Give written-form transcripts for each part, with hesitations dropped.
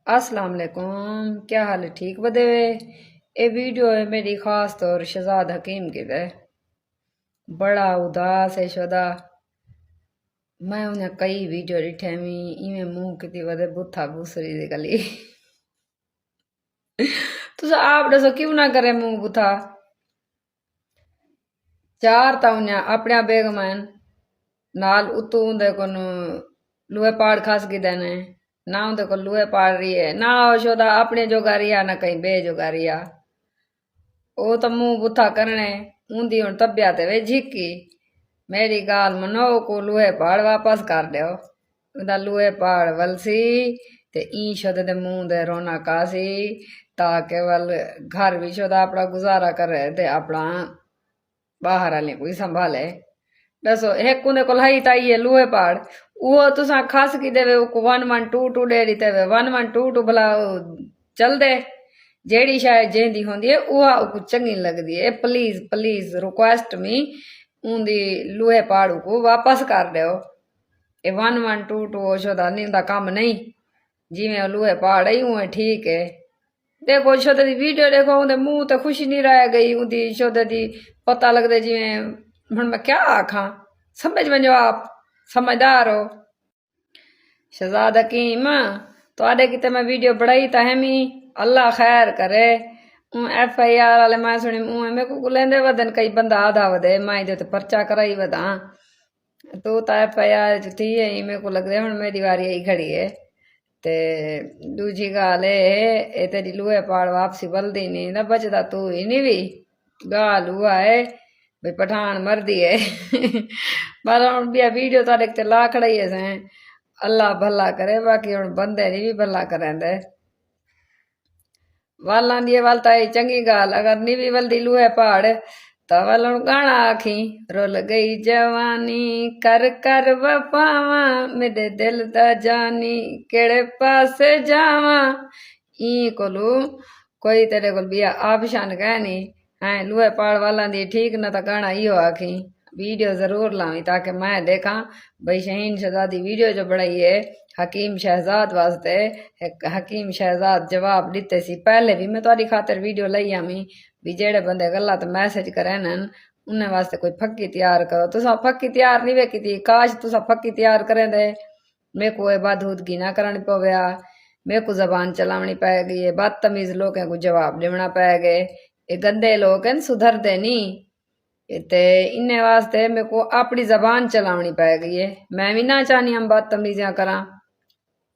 अस्सलाम वालेकुम। क्या हाल है? ठीक बदे वे। ये वीडियो है मेरी खास तौर शहजाद हकीम की है। बड़ा उदास है शुदा। मैं उन्हें कई वीडियो डिठे मी इवें मुंह की वदे बुथा बुसरी दी गली तुस आप दसो क्यों ना करे मुंह बुथा। चार ता उन्हें अपने बेगम नाल उतू उन्दे कोन लुए पाड़ खास की देने ना उन्दे को लुए पाड़ रही है ना शोदा अपने जोगा रिया ना कहीं बे जोगा रिया। ओ तो मुंह बुथा करने ऊंदी हुन तबियत वे झिकी मेरी गाल मनो को लुए पाड़ वापस कर दो उदा लुए पाड़ वलसी ते ई शुद्ध दे मुंह दे रोना कासी ताकि वल घर भी शुद्ध अपना गुजारा करे ते अपना बाहर आले कोई संभाले। दसो एक कुंदे को लाई ताई है लुए पाड़ वो तुसा खास की देवे को 1122 डेरी तेवे 1122 भला चल दे जेड़ी शायद जेंदी होंदी है उहा उको चंगी लगदी है। प्लीज प्लीज रिक्वेस्ट मी उंदी लुए पाड़ू को वापस कर दो। ये 1122 शोदा नींदा काम नहीं जिमें लुए पाड़ ही हुए ठीक है। देखो शोदा दी वीडियो देखो उंदे मुंह ते खुशी नहीं रह गई उंदी शोदा दी पता लगदे जिमें हुण मैं क्या आखा समझ वञो आप समझदार हो। शहजाद हकीम तुहाडे किते मैं वीडियो बढ़ाई ता है मी अल्लाह खैर करे। FIR वाले मैं सुनी मुंह मेरे को लेंदे वदन कई बंदा आधा वदे मैं दे ते परचा कराई वदा तो FIR थी है मेरे को लग रहा हुण मेरी वारी आई खड़ी है। ते दूजी गाल ए तेरी लुए पाड़ वापसी बलदी नहीं ना बचदा तू ही नहीं भी गाल हुआ है भाई पठान मरदी है पर हुण वीडियो तारे ते ला खड़ाई है अल्लाह भला करे बाकी हुण बंदे नी भी भला करेंदे वालां दी वालता चंगी गाल अगर नी भी वलदी लुए पाड़ तो वल गाना आखी रुल गई जवानी कर कर वफावा मेरे दिल दा जानी केड़े पासे जावा ई कोलू कोई तेरे को बिया आबशान कहनी है लुए पाड़ वाला दी ठीक न तो गाना इो आखी। वीडियो जरूर लावी ताकि मैं देखा भाई शहीन शहजादी वीडियो जो बढ़ाई है हकीम शहजाद वास्ते हकीम शहजाद जवाब दिते सी पहले भी मैं तुहाडी खातर वीडियो लई आमी भी जेड़े बंदे गलत मैसेज करन उन्हें वास्ते कोई फक्की तैयार करो। तुसा फक्की तैयार नहीं वेखी थी काश तुसा फक्की तैयार करें दे मेरे को बादूदगी ना करनी पवया मेरे को जबान चलावनी पै गई है बदतमीज लोगों को जवाब देना पै गए ये गंदे लोग हैं सुधरते नहीं ते इन्ने वास्ते मेरे को अपनी जबान चलावनी पै गई है। मैं भी ना चाहनी हम बदतमीजियां करा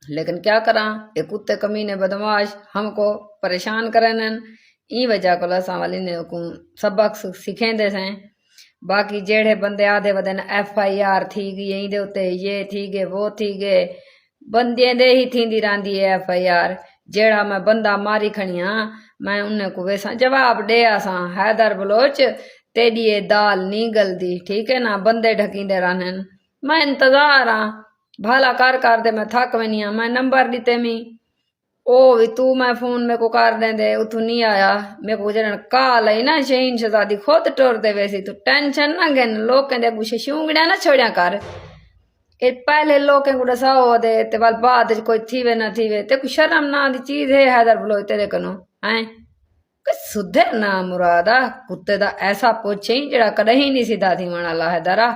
लेकिन क्या करा ये कुत्ते कमीने बदमाश हमको परेशान करें ई वजह को असा वाली ने सबक सिखेंदे से। बाकी जेड़े बंदे आधे वदन FIR थी गई यहीं दे उते ये थी गए वो थी गए बंदे दे ही थींदी रहंदी है FIR जेड़ा मैं बंदा मारी खणिया मैं उन्हें को वैसा जवाब दे आसा हैदर बलोच तेरी ये दाल नी गलदी ठीक है ना बंदे ढकींदे रहन मैं इंतजार हाँ भला कर दे मैं थक वनी हाँ मैं नंबर दिते मी ओ भी तू मैं फोन में को कर देंदे उतू नहीं आया मेरे को जरन काल आई ना शहीन शहजादी खुद टोर दे वैसी तू टेंशन ना घेन लोग कहते गुस्से शूंगड़िया ना छोड़िया कर ए पहले लोग को दसाओ दे ते वाल बाद कोई थीवे ना थीवे ते कोई शर्म ना दी चीज है हैदर बलोच तेरे कनो हैं सुधे ना मुरादा कुत्ते दा ऐसा पोछे जेड़ा कदे ही नहीं सीधा थी मना ला हैदरा।